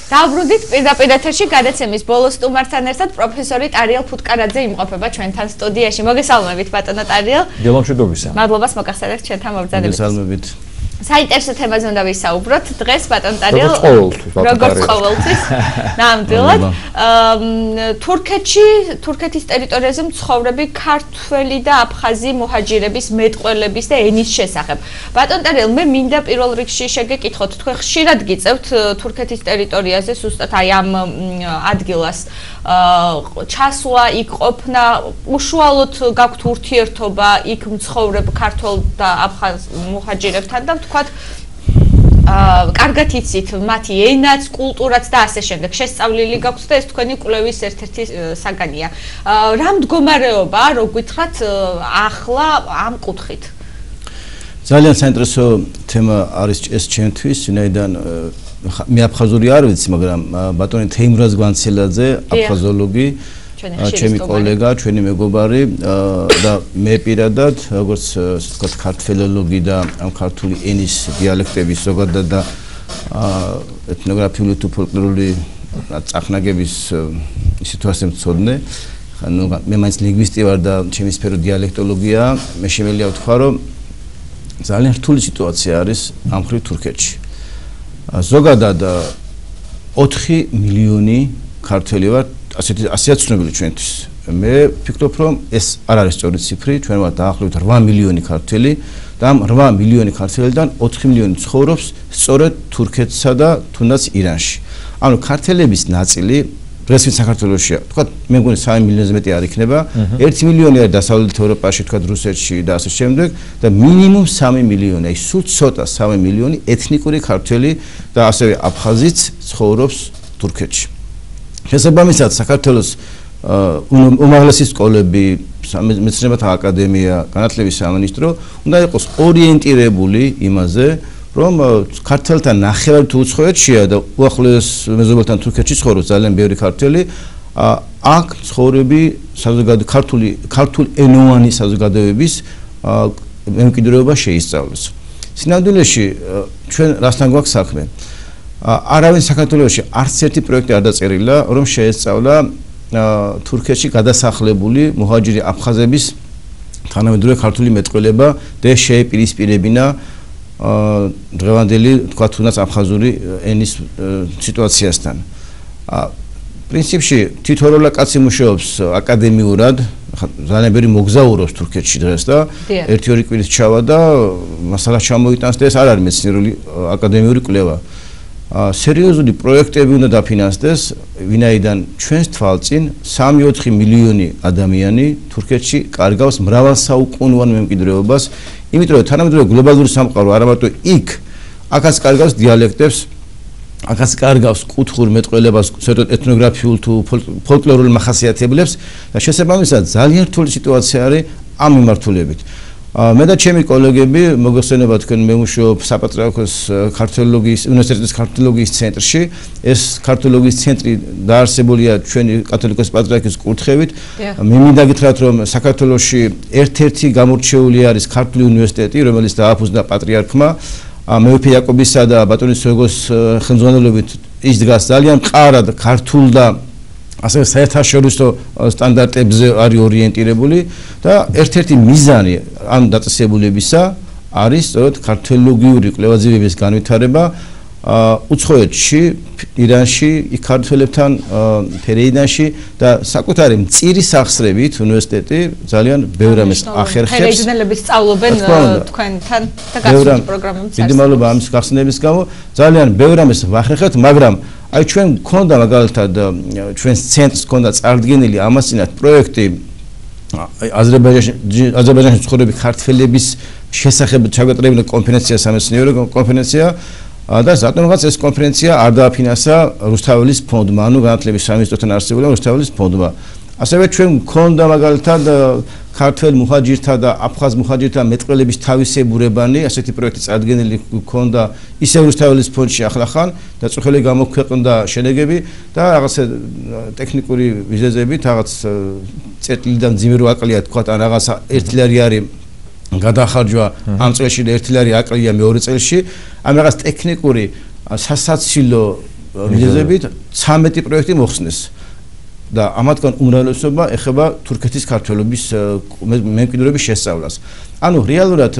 Დაბრუნდით პირდაპირ ეთერში გადაცემის ბოლო სტუმართან ერთად პროფესორი ტარიელ ფუტკარაძე იმყოფება ჩვენთან სტუდიაში. მოგესალმებით ბატონო ტარიელ. გელამშვიდობისა. მადლობას მოგახსენებთ ჩვენთან მობრძანებით. მოგესალმებით. საინტერესო თემაზე უნდა ვისაუბროთ. დღეს ბატონ ტარიელ როგორც ყოველთვის ნამდვილად თურქეთის ტერიტორიაზე მცხოვრები ქართველი და აფხაზი მუჰაჯირების მეტყველების და ენის შესახებ. ბატონ ტარიელ, მე მინდა პირველ რიგში შეგეკითხოთ, თქვენ ხშირად გიწევთ თურქეთის ტერიტორიაზე სუსტად აი ამ ადგილას ჩასვლა, იქ ყოფნა, უშუალოდ გაქვთ ურთიერთობა იქ მცხოვრებ ქართველ და აფხაზ მუჰაჯირებთან და ვთქვათ კარგად იცით მათი ენაც, კულტურაც და ასე შემდეგ. შესწავლილი გაქვთ და ეს თქვენი კვლევის ერთ-ერთი საგანია. რა მდგომარეობა, რო გითხრათ ახლა ამ კუთხით? ძალიან საინტერესო თემა არის ეს ჩემთვის, ვინაიდან მე აფხაზური არ ვიცი, მაგრამ ბატონი თეიმურაზ გვანცელაძე, აფხაზოლოგი, ჩემი კოლეგა, ჩვენი მეგობარი და მე პირადად, როგორც ასე ვთქვათ, ქართველოლოგი და ამ ქართული ენის დიალექტების ზოგადად და ეთნოგრაფიული თუ ფოლკლორული წახნაგების სიტუაციაზე მცოდნე. ანუ მე მაინც ლინგვისტი ვარ და ჩემი სფერო დიალექტოლოგია, მე შემიძლია ვთქვა, რომ ძალიან რთული სიტუაცია არის ამ მხრივ თურქეთში. ზოგადად 4 მილიონი ქართველი ვარ, ასეა ცნობილი ჩვენთვის. მე ვფიქრობ, რომ ეს არ არის სწორი ციფრი, ჩვენ ვართ დაახლოებით 8 მილიონი ქართველი და ამ 8 მილიონი ქართველიდან 4 მილიონი ცხოვრობს სწორედ თურქეთსა და თუნდაც ირანში. ანუ ქართველების ნაწილი დღეს ვინ საქართველოშია, თქვათ, მე მგონი 3 მილიონზე მეტი არ იქნება, 1 მილიონი არის დასავლეთ ევროპაში, თქვათ, რუსეთში და ასე შემდეგ და მინიმუმ 3 მილიონი, აი სულ ცოტა 3 მილიონი ეთნიკური ქართველი და ასევე აფხაზიც ცხოვრობს თურქეთში. შესაბამისად, საქართველოს უმაღლესი სკოლები, მეცნიერებათა აკადემია, განათლების სამინისტრო უნდა იყოს ორიენტირებული იმაზე, რომ ქართველთა ნახევარი თუ უცხოეთშია და უახლოეს მეზობელთან თურქეთში ცხოვრობს ძალიან ბევრი ქართველი, აქ ცხოვრები ქართულ ენოვანი საზოგადოების მემკვიდრეობა შეისწავლოს. სინამდვილეში ჩვენ რასთან გვაქვს საქმე? არავინ საქართველოში არც ერთი პროექტი არ დაწერილა, რომ შეესწავლა თურქეთში გადასახლებული მუჰაჯირი აფხაზების თანამედროვე ქართული მეტყველება და შეეპირისპირებინა დღევანდელი, თქვათ, თუნდაც აფხაზური ენის სიტუაციასთან. პრინციპში თითოეული კაცი მუშაობს აკადემიურად, ძალიან ბევრი მოგზაურობს თურქეთში დღეს და 1-2 კვირის ჩავა და მასალა ჩამოიტანს და ეს არ არის მეცნიერული აკადემიური კვლევა. სერიოზული პროექტები უნდა დაფინანსდეს, ვინაიდან ჩვენს თვალწინ 3-4 მილიონი ადამიანი თურქეთში კარგავს მრავალსაუკუნოვან მემკვიდრეობას, იმიტომ რომ თანამედროვე გლობალური სამყარო არა მარტო იქ, აქაც კარგავს დიალექტებს, აქაც კარგავს კუთხურ მეტყველებას, საერთოდ ეთნოგრაფიულ თუ ფოლკლორულ მახასიათებლებს და შესაბამისად ძალიან რთული სიტუაცია არის ამ მიმართულებით. მე და ჩემი კოლეგები მოგეხსენება თქვენ მე ვმუშაობ საპატრიარქოს ქართოლოგიის უნივერსიტეტის ქართოლოგიის ცენტრში. ეს ქართოლოგიის ცენტრი დაარსებულია ჩვენი კათოლიკოს პატრიარქის კურთხევით. მე მინდა გითხრათ, რომ საქართველოში ერთ-ერთი გამორჩეული არის ქართული უნივერსიტეტი, რომელიც დააფუძნა პატრიარქმა. მეუფე იაკობისა და ბატონი სოეგოს ხელმძღვანელობით ის დგას ძალიან მყარად ქართულ და ასე საერთაშორისო სტანდარტებზე არის ორიენტირებული და ერთ-ერთი მიზანი ამ დაწესებულებისა არის სწორედ ქართოლოგიური კვლევაძიების განვითარება უცხოეთში, ირანში, იქ ქართველებთან ფერეიდანში და საკუთარი მწირი სახსრებით უნივერსიტეტი ძალიან ბევრ ამას ახერხებს. ფერეიდანელები სწავლობენ თქვენთან და გასული პროგრამები. დიდი მადლობა ამის გახსნების გამო. ძალიან ბევრ ამას ვახერხებთ, მაგრამ აი ჩვენ გქონდა მაგალითად ჩვენს ცენტრს გქონდა წარდგენილი ამასინათ პროექტი აზერბაიჯანში ცხოვრები ქართველების შესახებ ჩაგვეტარებინა კონფერენცია, სამეცნიერო კონფერენცია და რატომღაც ეს კონფერენცია არ დააფინანსა რუსთაველის ფონდმა, ანუ განათლების სამინისტროსთან არსებული რუსთაველის ფონდმა. ასევე ჩვენ გქონდა მაგალითად ქართველ მუჰაჯირთა და აფხაზ მუჰაჯირთა მეტყველების თავისებურებანი, ასეთი პროექტი წარდგენილი გქონდა ისევ რუსთაველის ფონდში ახლახან და წუხელი გამოქვეყნდა შენეგები და რაღაც ტექნიკური ვიზეზებით, რაღაც წერტილიდან ძიმე რო აკლია თქვა, ან რაღაც 1 ლარი არის გადახარჯვა ამ წელში და 1 ლარი აკლია მეორე წელში, ამ რაღაც ტექნიკური სასაცილო მიზეზებით 13 პროექტი მოხსნეს. და ამათგან უმრავლესობა ეხება თურქეთის ქართველობის მემკვიდრეობის შესწავლას. ანუ რეალურად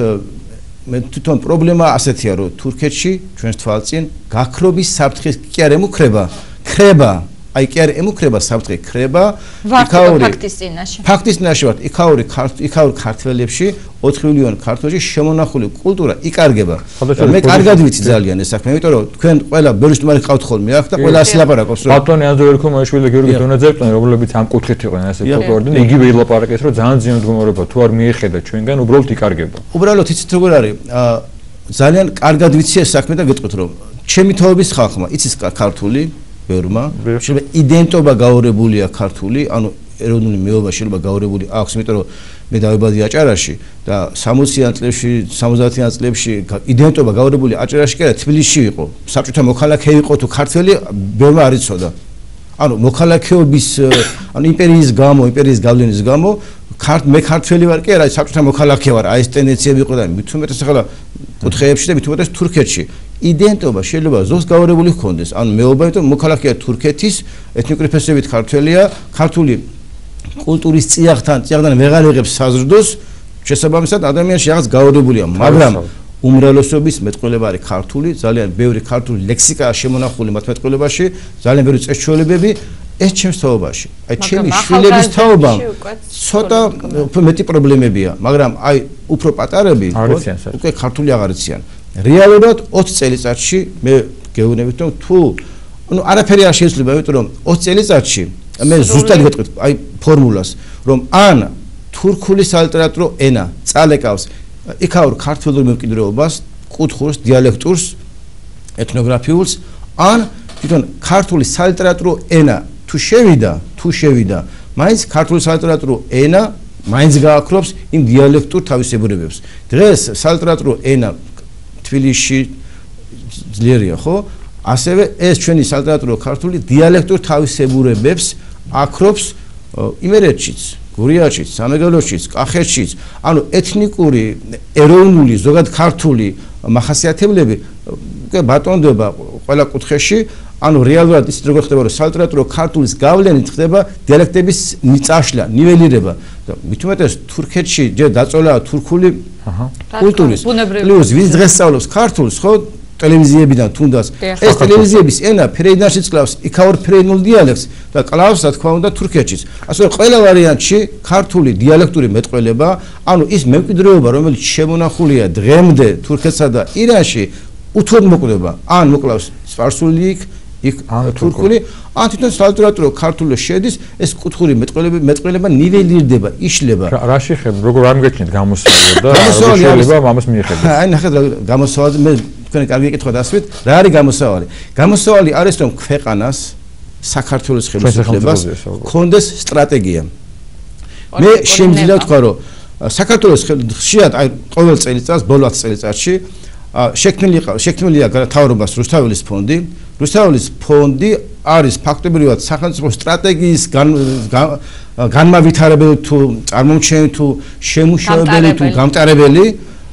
მე თვითონ პრობლემა ასეთია, რომ თურქეთში ჩვენს თვალწინ გაქრობის საფრთხე კი არ ემუქრება, ხრება, აი კი არ ემუქრება საფრთხე, ხრება ფაქტის წინაშე ვართ. იქაური ქართველებში 4 მილიონი ქართველში შემონახული კულტურა იკარგება. მე კარგად ვიცი ძალიან ეს საქმე, იმიტომ რომ თქვენ ყველა ბერძნული ყავთ ხოლმე აქ და ყველა ასე ლაპარაკობს რომ ბატონი აზერბაიჯანი და გიორგი დონაძეებთან რომლებიც ამ კუთხით იყვნენ ასე ფოლკლორიდან იგივე ილაპარაკეს რომ ძალიან ძლიერ მდგომარეობა თუ არ მიეხედა ჩვენგან უბრალოდ იკარგება. უბრალოდ იცით როგორ არის ძალიან კარგად ვიცი ეს საქმე და გეტყვით რომ ჩემი თაობის ხალხმა იცის ქართული ბევრმა შეიძლება იდენტობა გაურებულია ქართული ანუ ეროვნული მეუბნება შეიძლება გაურებული აქვს იმიტომ რომ მე დავიბადე აჭარაში და 60-იან წლებში 70-იან წლებში იდენტობა გაურებული აჭარაში კი არა თბილისში იყო საბჭოთა მოქალაქე იყო თუ ქართველი ბევრმა არ იცოდა ანუ მოქალაქეობის ანუ იმპერიის გავლენის გამო მე ქართველი ვარ კი არა საბჭოთა მოქალაქე ვარ აი ეს ტენდენციები იყო და მით უმეტეს ახლა კუთხეებში და მით უმეტეს თურქეთში იდენტობა შეიძლება ზოგს გაურებული ჰქონდეს ანუ მეუბნება იმიტომ მოქალაქეა თურქეთის ეთნიკური ფესვებით ქართველია ქართული კულტურის წიაღთან ვეღარ იღებს საზრდოს შესაბამისად ადამიანში რაღაც გაურებულია მაგრამ უმრავლესობის მეტყველება არის ქართული ძალიან ბევრი ქართული ლექსიკაა შემონახული მათ მეტყველებაში ძალიან ბევრი წესჩვეულებები ეს ჩემს თაობაში აი ჩემი შვილების თაობამ ცოტა მეტი პრობლემებია მაგრამ აი უფრო პატარები უკვე ქართული აღარ იციან რეალურად 20 წელიწადში მე გეუბნებით რომ თუ ну არაფერი არ შეიძლება იმიტომ რომ 20 წელიწადში მე ზუსტად გეტყვით აი ფორმულას რომ ან თურქული სალიტერატურო ენა წალეკავს იქაურ ქართულ მემკვიდრეობას კუთხურს დიალექტურს ეთნოგრაფიულს ან თვითონ ქართული სალიტერატურო ენა თუ შევიდა მაინც ქართული სალიტერატურო ენა მაინც გააქრობს იმ დიალექტურ თავისებურებებს დღეს სალიტერატურო ენა თბილისში ძლიერია ხო ასევე ეს ჩვენი სალიტერატურო ქართული დიალექტურ თავისებურებებს აქრობს იმერეთშიც გურიაშიც სამეგრელოშიც კახეთშიც ანუ ეთნიკური ეროვნული ზოგადად ქართული მახასიათებლები ბატონდება ყველა კუთხეში ანუ რეალურად ისიც როგორ ხდება რომ სალიტერატურო ქართულის გავლენით ხდება დიალექტების მიწაშლა ნიველირება და მით უმეტეს თურქეთში ჯერ დაწოლაა თურქული კულტურის პლუს ვინც დღეს სწავლობს ქართულს ხო ტელევიზიებიდან თუნდაც ეს ტელევიზიების ენა ფერეიდანშიც კლავს იქაურ ფერეიდნულ დიალექტს და კლავს რა თქმა უნდა თურქეთშიც ასე რომ ყველა ვარიანტში ქართული დიალექტური მეტყველება ანუ ის მემკვიდრეობა რომელიც შემონახულია დღემდე თურქეთსა და ირანში უთოდ მოკვდება ან მოკლავს სპარსული იქ თურქული ან თვითონ სალიტერატურო ქართული შედის ეს კუთხური მეტყველება ნიველირდება იშლება რა შეხება როგორ არ მგეჩნით გამოსავალი და შეიძლება ამას მიეხედოთ აი ნახეთ გამოსავალი მე თქვენ კარგი ეკითხვა დასვით რა არის გამოსავალი გამოსავალი არის რომ ქვეყანას საქართველოს ხელისუფლებას ქონდეს სტრატეგია მე შემიძლია ვთქვა რომ საქართველოს ხშირად აი ყოველ წელიწადს ბოლო 10 წელიწადში შექმნილია მთავრობას რუსთაველის ფონდი რუსთაველის ფონდი არის ფაქტობრივად სახელმწიფო სტრატეგიის განმავითარებელი თუ წარმომჩენელი თუ შემუშავებელი თუ გამტარებელი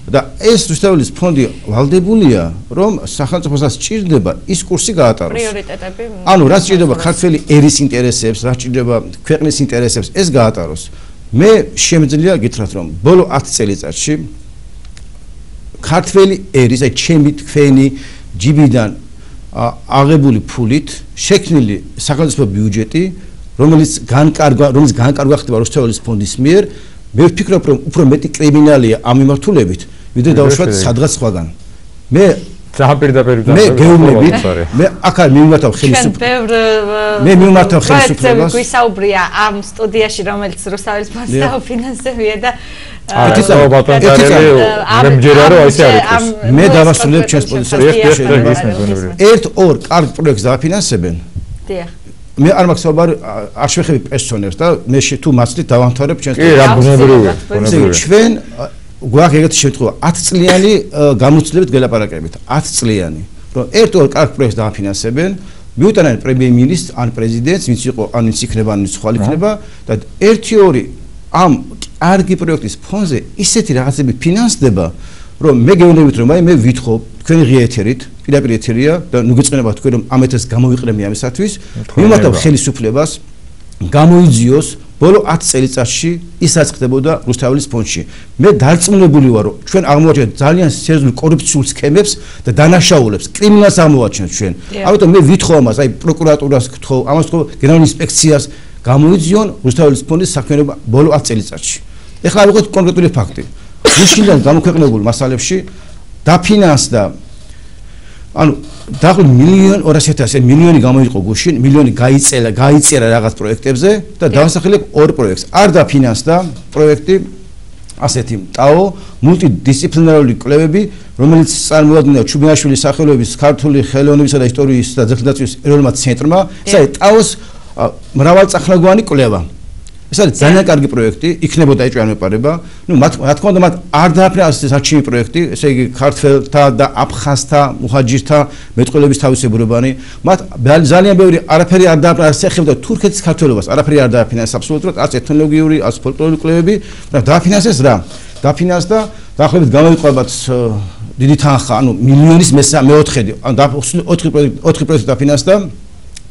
და ეს რუსთაველის ფონდი ვალდებულია რომ სახელმწიფოსაც სჭირდება ის კურსი გაატაროს პრიორიტეტები ანუ რაც სჭირდება ქართველი ერის ინტერესებს რაც სჭირდება ქვეყნის ინტერესებს ეს გაატაროს მე შემიძლია გითხრათ რომ ბოლო 10 წელიწადში ქართველი ერის აი ჩემი თქვენი ჯიბიდან აღებული ფულით შექმნილი სახელმწიფო ბიუჯეტი რომელიც განკარგვა ხდება რუსთაველის ფონდის მიერ მე ვფიქრობ რომ უფრო მეტი კრიმინალია ამ მიმართულებით ვიდრე დავუშვათ სადღაც სხვაგან მე გეუბნებით მე აქ არ მიმართავ ხელისუფლებას გვისაუბრია ამ სტუდიაში რომელიც რუსთაველის ფონდს დაუფინანსებია და მე დავასრულებ ჩემს პოზიციას ერთ-ორ კარგ პროექტს დააფინანსებენ მე არ მაქვს საუბარი არ შევეხები პერსონებს და მე თუ მაცლით დავამთავრებ ჩემს პოზიციას ჩვენ გვაქვს ეგეთი შემთხვევა 10 წლიანი გამოცდილებით გელაპარაკებით 10 წლიანი რომ ერთ-ორ კარგ პროექტს დააფინანსებენ მიუტანენ პრემიერ-მინისტრს ან პრეზიდენტს ვინც იყო ან ვინც იქნება ან ვინც ხვალ იქნება და 1-2 ამ კარგი პროექტის ფონზე ისეთი რაღაცები ფინანსდება რომ მე გეუბნებით რომ აი მე ვითხოვ თქვენი ღია ეთერით, პირდაპირ ეთერია და ნუ გეწყინება თქვენ რომ ამ ეთერს გამოვიყრემი ამისათვის, მიმართავ ხელისუფლებას გამოიძიოს ბოლო 10 წელიწადში ის რაც ხდებოდა რუსთაველის ფონდში. მე დარწმუნებული ვარ, რომ ჩვენ აღმოვაჩინეთ ძალიან სერიოზულ კორუფციულ სქემებს და დანაშაულებს, კრიმინალს აღმოვაჩინეთ ჩვენ. ამიტომ მე ვითხოვ ამას, აი პროკურატურას გთხოვ, ამას გთხოვ გენერალურ ინსპექციას გამოიძიონ რუსთაველის ფონდის საქმიანობა ბოლო 10 წელიწადში. ეხლა ავიღოთ კონკრეტული ფაქტი. გუშინდან გამოქვეყნებულ მასალებში დაფინანსდა ანუ დაახლოებით 1.200.000 მილიონი გამოიყო გუშინ, მილიონი გაიწერა რაღაც პროექტებზე და დავასახელებ ორ პროექტს. არ დაფინანსდა პროექტი ასეთი ტაო მულტიდისციპლინარული კვლევები, რომელიც წარმოადგენდა ჩუბინაშვილის სახელობის ქართული ხელოვნებისა და ისტორიის და ძეგლდაწვის ეროვნულმა ცენტრმა, ეს არის ტაოს მრავალწახნაგოვანი კვლევა. ეს არის ძალიან კარგი პროექტი, იქნებოდა ეჭვიან მეპარება. ნუ რა თქმა უნდა, მათ არ დააფინანსეს ეს არჩევი პროექტი, ესე იგი ქართველთა და აფხაზთა მუჰაჯირთა მეტყველების თავისებურებანი. მათ ძალიან ბევრი არაფერი არ დააფინანსეს, ეხებოდა თურქეთის ქართველობას, არაფერი არ დააფინანსეს აბსოლუტურად, არც ეთნოლოგიური, არც ფოლკლორული კვლევები, მაგრამ დააფინანსეს რა? დაფინანსდა დაახლოებით გამოიყო ალბათ დიდი თანხა, ანუ მილიონის მეოთხედი, ანუ 4 პროექტი დაფინანსდა.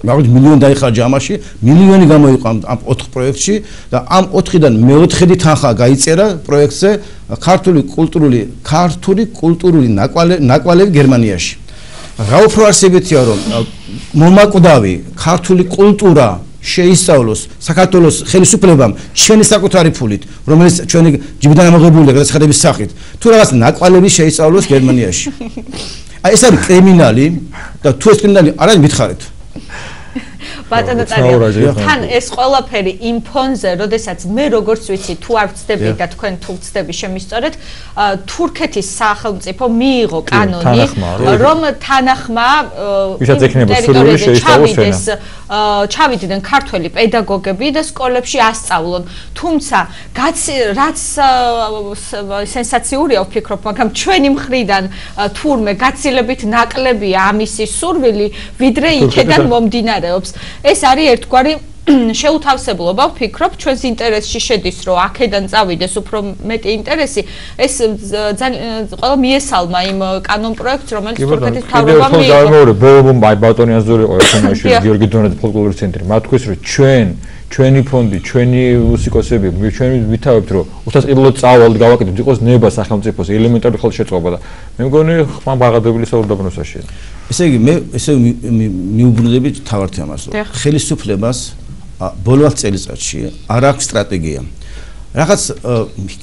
მაგალითად მილიონი დაიხარჯა ამაში, მილიონი გამოიყო ამ 4 პროექტში და ამ 4-დან მეოთხედი თანხა გაიწერა პროექტზე ქართული კულტურული ნაკვალევი გერმანიაში. რა უფრო არსებითია რომ მომაკვდავი ქართული კულტურა შეისწავლოს საქართველოს ხელისუფლებამ ჩვენი საკუთარი ფულით, რომელიც ჩვენი ჯიბიდან ამოღებულია გადაცხადების სახით, თუ რაღაც ნაკვალევი შეისწავლოს გერმანიაში. აი ეს არის კრიმინალი და თუ ეს კრიმინალი არ არის მითხარით. ბატონო ტარია, თან ეს ყველაფერი იმ ფონზე, როდესაც მე როგორც ვიცი, თუ არ ვწდები და თქვენ თუ ვწდები შემისწორეთ, თურქეთის სახელმწიფო მიიღო კანონი, რომ თანახმა ჩავიდნენ ქართველი პედაგოგები და სკოლებში ასწავლონ. თუმცა რაც სენსაციურია ვფიქრობ, მაგრამ ჩვენი მხრიდან თურმე გაცილებით ნაკლებია ამისი სურვილი, ვიდრე იქიდან მომდინარეობს. ეს არის ერთგვარი შეუთავსებლობა, ვფიქრობ, ჩვენს ინტერესში შედის, რომ აქედან წავიდეს უფრო მეტი ინტერესი. ეს ყველა მიესალმა იმ კანონ პროექტს, რომელიც თურქეთის მთავრობამ მიიღო. აი ბატონი აზური იყო ეხონაში გიორგი დონაძე ფოლკლორული ცენტრი. მათ თქვის, რომ ჩვენი ფონდი, ჩვენი მუსიკოსები, ჩვენ ვითავებთ, რომ უსასყიდლოდ წავალთ, გავაკეთებთ, იყოს ნება სახელმწიფოს ელემენტარული ხელშეწყობა და მე მგონი ხმამ ბაღადებული საუბარდაბნოსაშია. ესე იგი მე ესე მიუბრუნდები თავართ ამას, რომ ხელისუფლებას ბოლო 10 წელიწადში არ აქვს სტრატეგია. რაღაც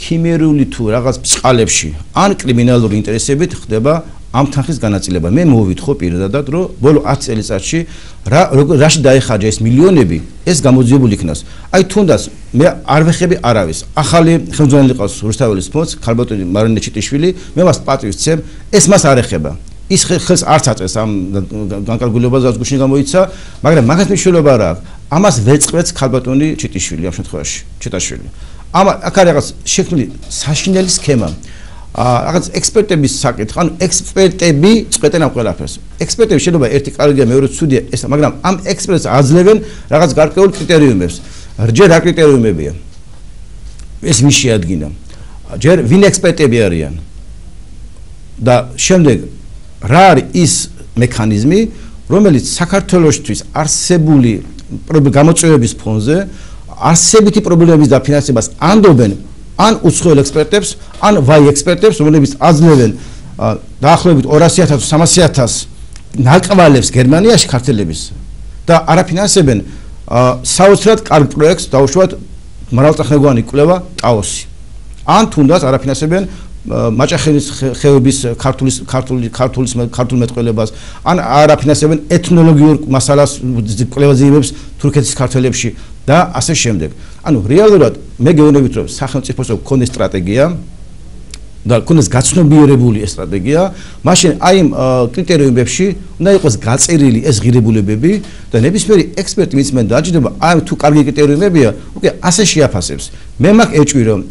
ქიმერული თუ რაღაც ბწყალებში ან კრიმინალური ინტერესებით ხდება ამ თანხის განაწილება. მე მოვითხო პირადად, რომ ბოლო 10 წელიწადში რაში დაიხარჯა ეს მილიონები, ეს გამოძიებული იქნას. აი თუნდაც მე არ ვეხები არავის. ახალი ხელმძღვანელი ყავს რუსთაველის ფონდს, ქალბატონი მარინე ჩიტიშვილი, მე მას პატივს ვცემ, ეს მას არ ეხება. ის ხელს არც აწეს ამ განკარგულებაზე, რაც გუშინ გამოიცა, მაგრამ მაგას მნიშვნელობა რა აქვს? ამას ვეწყվեց ქალბატონი ჩიტიშვილი ამ შემთხვევაში, ჩიტაშვილი. აქ არის რაღაც შექმნილი საშინელი სქემა. რაღაც ექსპერტების საკითხი, ანუ ექსპერტები წყვეტენ ამ ყველაფერს. ექსპერტები შეიძლება ერთი კარგია, მეორე ცუდია, ეს, მაგრამ ამ ექსპერტებს აძლევენ რაღაც გარკვეულ კრიტერიუმებს. ჯერ რა კრიტერიუმებია? ეს ვის შეადგინა? ჯერ ვინ ექსპერტები არიან? და შემდეგ რა არის ის მექანიზმი, რომელიც საქართველოსთვის არსებული გამოწვევების ფონზე არსებითი პრობლემების დაფინანსებას ანდობენ ან უცხოელ ექსპერტებს, ან ვაი ექსპერტებს, რომლებიც აძლევენ დაახლოებით 200.000 თუ 300.000 ნაკვალევს გერმანიაში ქართველების და არაფინანსებენ საოცრად კარგ პროექტს, დაუშვათ მრავალწახნაგოვანი კვლევა ტაოსი. ან თუნდაც არაფინანსებენ მაჭახელის ხეობის ქართულ მეტყველებას, ან არაფინანსებენ ეთნოლოგიურ მასალას კვლევაზეებებს თურქეთის ქართველებში და ასე შემდეგ. ანუ რეალურად მე გეუბნებით, რომ სახელმწიფოს გქონდეს სტრატეგია და გქონდეს გაცნობიერებული სტრატეგია, მაშინ აი იმ კრიტერიუმებში უნდა იყოს გაწერილი ეს ღირებულებები და ნებისმიერი ექსპერტი ვინც მე დაჯდება, აი თუ კარგი კრიტერიუმებია, უკვე ასე შეაფასებს. მე მაგ ეჭვი რომ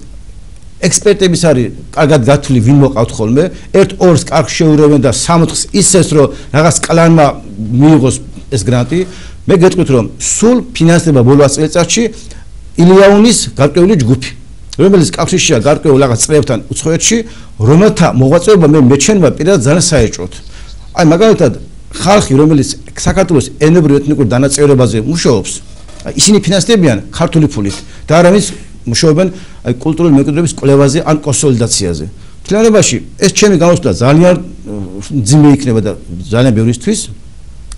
ექსპერტების არის კარგად გათვლილი, ვინ მოყავთ ხოლმე, 1-2-ს კარგ შეურევენ და 3-4-ს ისეს რომ რაღაც კლანმა მიიღოს ეს გრანტი. მე გეტყვით რომ სულ ფინანსდება ბოლო წელიწადში ილიაუნის გარკვეული ჯგუფი. რომელიც კავშირშია გარკვეულ რაღაც წრეებთან უცხოეთში, რომელთა მოღვაწეობა მე მეჩვენება პირადად ძალიან საეჭვოდ. აი მაგალითად ხალხი, რომელიც საქართველოს ენობრივ ეთნიკურ დანაწევრებაზე მუშაობს, ისინი ფინანსდებიან ქართული ფულით და არავის მუშაობენ აი კულტურული მემკვიდრეობის კვლევაზე ან კონსოლიდაციაზე. მთლიანობაში ეს ჩემი გამოსვლა ძალიან ძიმე იქნება და ძალიან ბევრისთვის,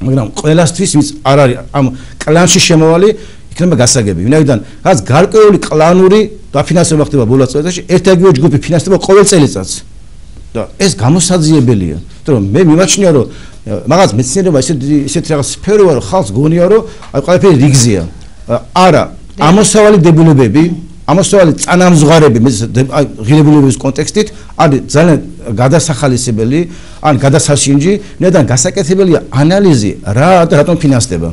მაგრამ ყველასთვის ვინც არ არის ამ კლანში შემოვალი, იქნება გასაგები. ვინაიდან რაც გარკვეული კლანური დაფინანსება ხდება ბოლო წლებში, ერთ-ერთი ჯგუფი ფინანსდება ყოველ წელიწადს. და ეს გამოსაძიებელია. იმიტომ რომ მე მიმაჩნია რომ მაგას მეცნიერება ისეთ რაღაც სფეროა რომ ხალხს გონია რომ აი ყველაფერი რიგზეა. არა, ამოსავალი დებულებები, ამოსავალი წანამზღარები ღირებულებების კონტექსტით არის ძალიან გადასახალისებელი ან გადასაშინჯი, ნედან გასაკეთებელია ანალიზი რა და რატომ ფინანსდება.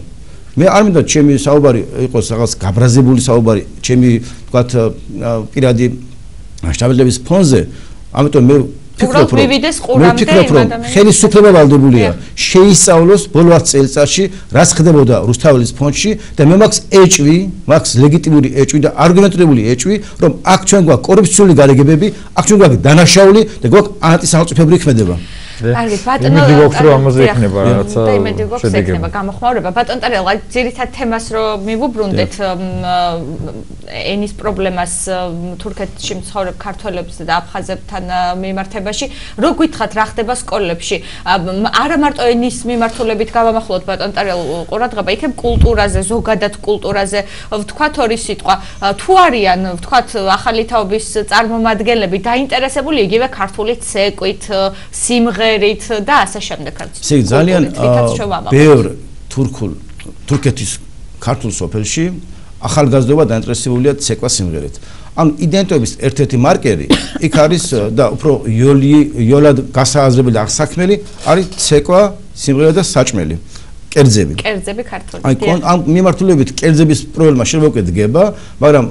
მე არ მინდა ჩემი საუბარი იყოს რაღაც გაბრაზებული საუბარი, ჩემი თქვათ პირადი შტაბილების ფონზე, ამიტომ მე ვფიქრობ რომ ხელისუფლება ვალდებულია შეისწავლოს ბოლო 10 წელიწადში რაც ხდებოდა რუსთაველის ფონდში და მე მაქვს ეჭვი, მაქვს ლეგიტიმური ეჭვი და არგუმენტირებული ეჭვი, რომ აქ ჩვენ გვაქვს კორუფციული გარიგებები, აქ ჩვენ გვაქვს დანაშაული და გვაქვს ანტისამოწიფებრივი ქმედება. კარგი, ბატონო, ამაზე იქნება რაღაცა შედეგება. გამოხმაურება. ბატონ ტერელა, ძირითად თემას რომ მივუბრუნდეთ ენის პრობლემას თურქეთში მცხოვრებ ქართველებს და აფხაზებთან მიმართებაში, რო გითხრათ რა ხდება სკოლებში. არა მარტო ენის მიმართულებით გავამახვილოთ ბატონ ტერელ ყურადღება, იქნებ კულტურაზე, ზოგადად კულტურაზე, ვთქვათ ორი სიტყვა. თუ არიან, ვთქვათ, ახალი თაობის წარმომადგენლები დაინტერესებული იგივე ქართული ცეკვით, სიმღერით და ასე შემდეგ. ისე ძალიან ბევრ თურქეთის ქართულ სოფელში ახალგაზრდობა დაინტერესებულია ცეკვა სიმღერით. ამ იდენტობის ერთ-ერთი მარკერი იქ არის და უფრო იოლად გასააზრებელი და აღსაქმელი არის ცეკვა, სიმღერა და საჭმელი. კერძები ქართული. აი ამ მიმართულებით კერძების პრობლემა შეიძლება უკვე დგება, მაგრამ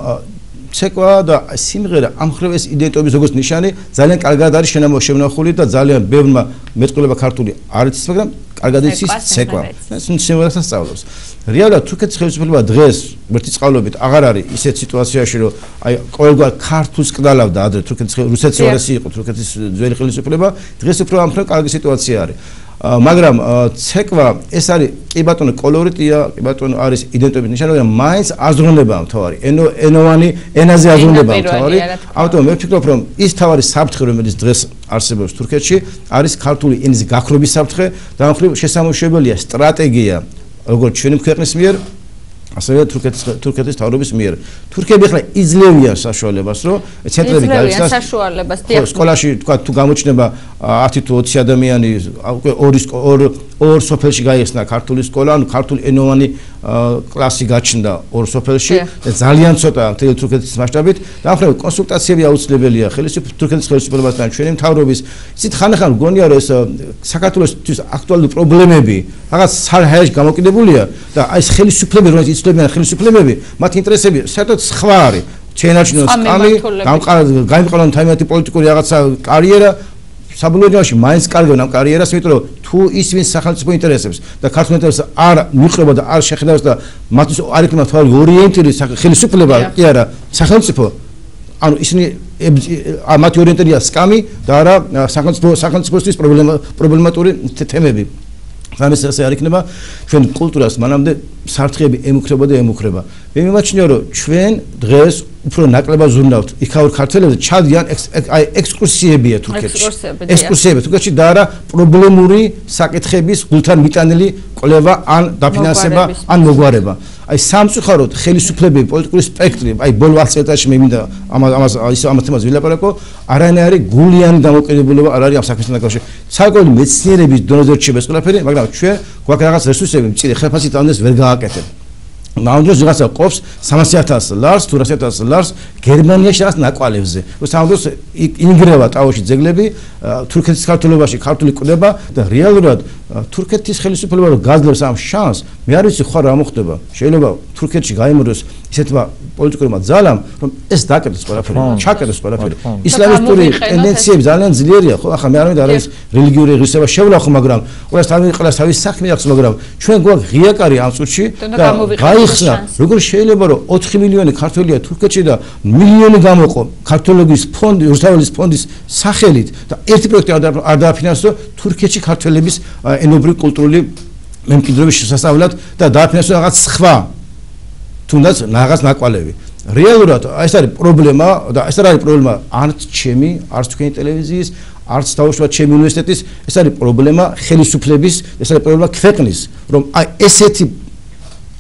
ცეკვა და სიმღერა ამ ხრივ ეს იდენტობის როგორც ნიშანი ძალიან კარგად არის შემონახული და ძალიან ბევრმა მეტყველება ქართული არ იცის, მაგრამ კარგად იცის ცეკვა. ეს სიმღერასაც სწავლობს. რეალურად თურქეთის ხელისუფლება დღეს ერთი წყალობით აღარ არის ისეთ სიტუაციაში, რომ აი ყოველგვარ ქართულს კდალავდა ადრე თურქეთის რუსეთის ვარესი იყო თურქეთის ძველი ხელისუფლება, დღეს უფრო ამ ხრივ კარგი სიტუაცია არის. მაგრამ ცეკვა ეს არის კი ბატონო კოლორიტია, კი ბატონო არის იდენტობის ნიშანი, მაგრამ მაინც აზროვნება მთავარი, ენოვანი ენაზე აზროვნება მთავარი. ამიტომ მე ვფიქრობ, რომ ის თავარი საფრთხე, რომელიც დღეს არსებობს თურქეთში, არის ქართული ენის გაქრობის საფრთხე და ამ ხრივ შესამოშებელია სტრატეგია როგორც ჩვენი ქვეყნის მიერ, ასევე თურქეთის თავრობის მიერ. თურქები ახლა იძლევიან საშუალებას, რომ ცენტრები გაიხსნას საშუალებას. სკოლაში თქვა თუ გამოჩნდება 10 თუ 20 ადამიანი, უკვე ორ სოფელში გაიხსნა ქართული სკოლა, ანუ ქართული ენოვანი კლასი გაჩნდა ორ სოფელში და ძალიან ცოტა მთელი თურქეთის მასშტაბით და ახლა კონსულტაციები აუცილებელია თურქეთის ხელისუფლებასთან, ჩვენი მთავრობის. იცით ხანახან მგონია რომ ეს საქართველოსთვის აქტუალური პრობლემები რაღაც საერთოდ გამოკიდებულია და აი ეს ხელისუფლება რომელიც იცვლებიან ხელისუფლებები, მათ ინტერესები საერთოდ სხვა არის. ჩენაჩნოს კამი, გამყარონ თაიმათი პოლიტიკური რაღაცა კარიერა საბოლოო ჯამში მაინც კარგავენ ამ კარიერას, იმიტომ რომ თუ ის ვინც სახელმწიფო ინტერესებს და ქართულ ინტერესებს არ მიყვება და არ შეხედავს და მათ არ იქნება თავი ორიენტირი ხელისუფლება კი არა სახელმწიფო, ანუ ისინი მათი ორიენტირია სკამი და არა სახელმწიფოსთვის პრობლემატური თემები. ამის ასე არ იქნება ჩვენ კულტურას მანამდე საფრთხეები ემუქრება და ემუქრება. მე მიმაჩნია რომ ჩვენ დღეს უფრო ნაკლებად ზრუნავთ იქაურ ქართველებზე ჩადიან აი ექსკურსიებია თურქეთში. ექსკურსიები თურქეთში და არა პრობლემური საკითხების გულთან მიტანილი კვლევა ან დაფინანსება ან მოგვარება. აი სამწუხაროდ ხელისუფლებები პოლიტიკური სპექტრი აი ბოლო 10 წელიწადში მე მინდა ამ თემას ვილაპარაკო, არანაირი გულიანი დამოკიდებულება არ არის ამ საქმესთან დაკავშირებით. საერთოდ მეცნიერების დონეზე რჩება ეს ყველაფერი, მაგრამ ჩვენ გვაქვს რაღაც რესურსები მწირე ხელფასით ამდენს ვერ გააკეთებ. ნამდვილად რაღაცა ყოფს 300,000 ლარს, 200,000 ლარს გერმანიაში რაღაც ნაკვალევზე. სამუდოს ინგრევა ტაოში ძეგლები, თურქეთის ქართულობაში ქართული კვდება და რეალურად თურქეთის ხელისუფლება რომ გაძლევს ამ შანსს, მე არ ვიცი ხო რა მოხდება. შეიძლება თურქეთში გაიმარჯვოს ისეთმა პოლიტიკურმა ძალამ, რომ ეს დაკეთოს ყველაფერი, ჩაკეთოს ყველაფერი. ისლამისტური ტენდენციები ძალიან ძლიერია, ხო? ახლა მე არ მინდა არის რელიგიური ღირსება შევლახო, მაგრამ ყველას თავის საქმე აქვს, მაგრამ ჩვენ გვაქვს ღიაკარი ამ წუთში და გაიხსნა, როგორ შეიძლება რომ 4 მილიონი ქართველია თურქეთში და მილიონი გამოყო ქართველების ფონდი, რუსთაველის ფონდის სახელით და ერთი პროექტი არ დააფინანსო თურქეთში ქართველების ენობრივი კულტურული მემკვიდრეობის შესასწავლად და დააფინანსო რაღაც სხვა თუნდაც რაღაც ნაკვალევი. რეალურად ეს არის პრობლემა და ეს არ არის პრობლემა არც ჩემი, არც თქვენი ტელევიზიის, არც თავშევად ჩემი უნივერსიტეტის, ეს არის პრობლემა ხელისუფლების, ეს არის პრობლემა ქვეყნის, რომ აი ესეთი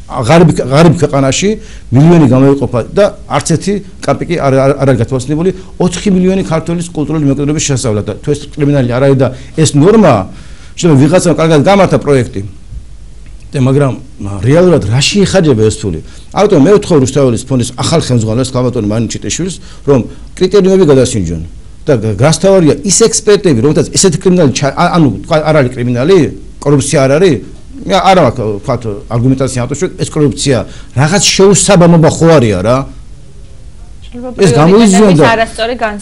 ღარიბ ქვეყანაში მილიონი გამოიყოფა და არც ერთი კაპიკი არ არის გათვალისწინებული 4 მილიონი ქართველის კულტურული მემკვიდრეობის შესასწავლად და თუ ეს კრიმინალი არ არის და ეს ნორმა შეიძლება ვიღაცამ კარგად გამართა პროექტი და მაგრამ რეალურად რაში იხარჯება ეს ფული? ამიტომ მე ვთხოვ რუსთაველის ფონდის ახალ ხელმძღვანელს ქალბატონ მარინ ჩიტეშვილს, რომ კრიტერიუმები გადასინჯონ და გასთავარია ის ექსპერტები, რომელთაც ესეთი კრიმინალი ანუ არ არის კრიმინალი, კორუფცია არ არის, არა მაქვს ვთქვათ არგუმენტაცია ავტორში, ეს კორუფცია რაღაც შეუსაბამობა ხო არია რა? ეს გამოიზიონდა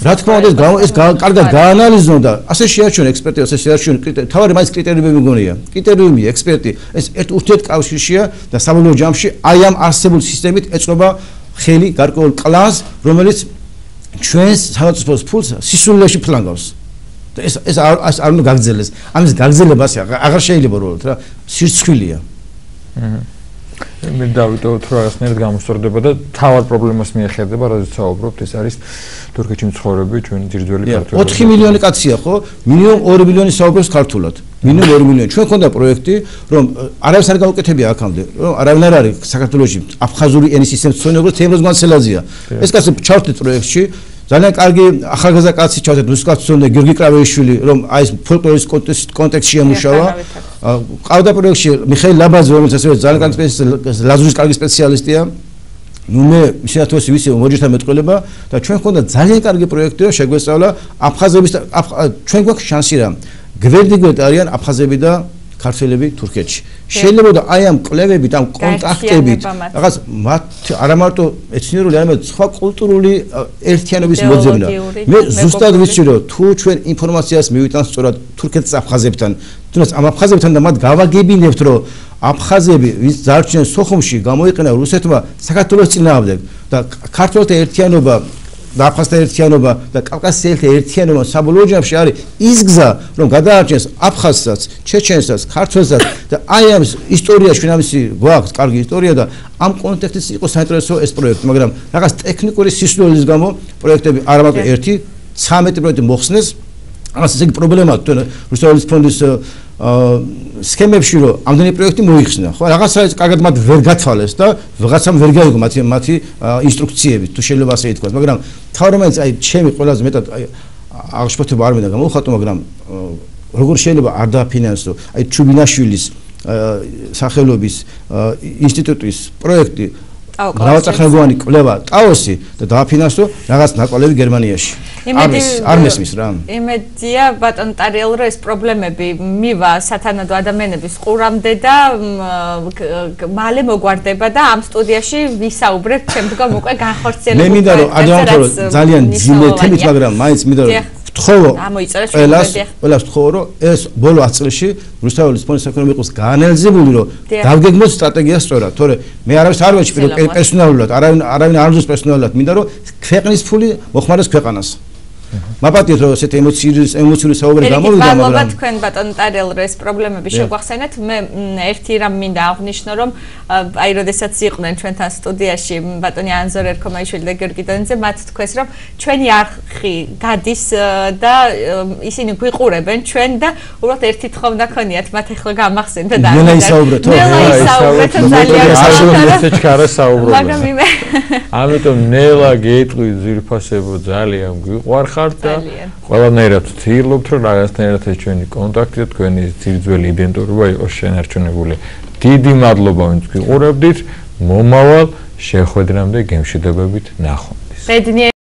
რა თქმა უნდა ეს კარგად გაანალიზონ და ასე შეარჩიონ ექსპერტები, ასე შეარჩიონ კრიტერიუმები. თავარი მაინც კრიტერიუმები მგონია. კრიტერიუმი, ექსპერტი, ეს ერთ ურთიერთკავშირშია და საბოლოო ჯამში აი ამ არსებულ სისტემით ეწყობა ხელი გარკვეულ კლანს, რომელიც ჩვენს სახელმწიფოს ფულს სისულელეში ფლანგავს. და ეს არ უნდა გაგრძელდეს. ამის გაგრძელებას აღარ შეიძლება როლოთ რა. სირცხვილია. მე დავიტოვოთ რომ რაღაცნაირად გამოსწორდება და თავად პრობლემას მიეხება, რადგან საუბრობთ, ეს არის თურქეთში მცხოვრები ჩვენი ძირძველი ქართველები. 4 მილიონი კაცია ხო? მინიმუმ 2 მილიონი საუბრობს ქართულად. მინიმუმ 2 მილიონი. ჩვენ ქონდა პროექტი, რომ არავის არ გაუკეთებია აქამდე, რომ არავინ არ არის საქართველოში აფხაზური ენის სისტემის მცოდნე, როგორც თემროზ განცელაძეა. ეს კაცი ჩავთვით პროექტში. ძალიან კარგი ახალგაზრდა კაცი ჩავთვით რუსკაცონდა გიორგი კრავეიშვილი, რომ აი ეს ფოლკლორის კონტექსტში ემუშავა. ყავდა პროექტში მიხეილ ლაბაძე, რომელიც ასევე ძალიან კარგი სპეციალისტია, ლაზურის კარგი სპეციალისტია. ნუ მე ისეთოსი ვიცი მოჯერთა მეტყველება და ჩვენ ქონდა ძალიან კარგი პროექტი, რომ შეგვესწავლა აფხაზების ჩვენ გვაქვს შანსი რა. გვერდიგვერდ არიან აფხაზები და ქართველები თურქეთში. შეიძლება და აი ამ კვლევებით, ამ კონტაქტებით რაღაც მათ არა მარტო ეთნიკური, არამედ სხვა კულტურული ერთიანობის მოძებნა. მე ზუსტად ვიცი რომ თუ ჩვენ ინფორმაციას მივიტანთ სწორად თურქეთის აფხაზებთან, თუნდაც ამ აფხაზებთან და მათ გავაგებინებთ რომ აფხაზები ვის დარჩნენ სოხუმში გამოიყენა რუსეთმა საქართველოს წინააღმდეგ და ქართველთა ერთიანობა და აფხაზთა ერთიანობა და კავკასიელთა ერთიანობა საბოლოო ჯამში არის ის გზა რომ გადაარჩენს აფხაზსაც, ჩეჩენსაც, ქართველსაც და აი ამ ისტორიაში ჩვენ ამისი გვაქვს კარგი ისტორია და ამ კონტექსტში იყო საინტერესო ეს პროექტი, მაგრამ რაღაც ტექნიკური სისულელის გამო პროექტები არა მარტო ერთი 13 პროექტი მოხსნეს. ამას ეს პრობლემაა თუ რუსთაველის ფონდის სქემებში რომ ამდენი პროექტი მოიხსნა, ხო? რაღაცა კარგად მათ ვერ გათვალეს და ვიღაცამ ვერ გაიგო მათი ინსტრუქციები, თუ შეიძლება ასე ითქვას, მაგრამ თავრომაინც აი ჩემი ყველაზე მეტად აი აღშფოთება არ მინდა გამოვხატო, მაგრამ როგორ შეიძლება არ დააფინანსო აი ჩუბინაშვილის სახელობის ინსტიტუტის პროექტი მრავალწახნაგოვანი კვლევა ტაოსი და დააფინანსო რაღაც ნაკვალევი გერმანიაში. არ მესმის რა. იმედია ბატონ ტარიელ რომ ეს პრობლემები მივა სათანადო ადამიანების ყურამდე და მალე მოგვარდება და ამ სტუდიაში ვისაუბრებთ შემდგომ უკვე განხორციელებულ. მე მინდა რომ ადავანტო ძალიან ძიმე თემით, მაგრამ მაინც მინდა რომ ვთხოვო ყველას ვთხოვო რომ ეს ბოლო 10 წელში რუსთაველის ფონდის საქმეები იყოს გაანალიზებული რომ დავგეგმოთ სტრატეგია სწორად, თორე მე არავის არ ვაჩვენებ პერსონალურად, არავინ არ მზოს პერსონალურად, მინდა რომ ქვეყნის ფული მოხმარდეს ქვეყანას. მაპატიეთ რომ ესეთ ემოციური საუბარი გამოვიდა, მაგრამ მადლობა თქვენ ბატონ ტარიელ რომ ეს პრობლემები შეგვახსენეთ. მე ერთი რამ მინდა აღვნიშნო რომ აი როდესაც იყვნენ ჩვენთან სტუდიაში ბატონი ანზორ ერქომაიშვილი და გიორგი დონიძე, მათ თქვეს რომ ჩვენი არხი გადის და ისინი გვიყურებენ ჩვენ და უბრალოდ ერთი თხოვნა ქონიათ მათ ახლა გამახსენდა და ნელა ისაუბრეთ მაგრამ ამიტომ ნელა გეტყვი ძირფასებო ძალიან გვიყვარხარ და ყველანაირად ვთილობთ რომ რაღაცნაირად ეს ჩვენი კონტაქტი და თქვენი ძირძველი იდენტურობა იყოს შენარჩუნებული. დიდი მადლობა ვინც გვიყურებდით. მომავალ შეხვედრამდე გემშვიდობებით ნახვამდის.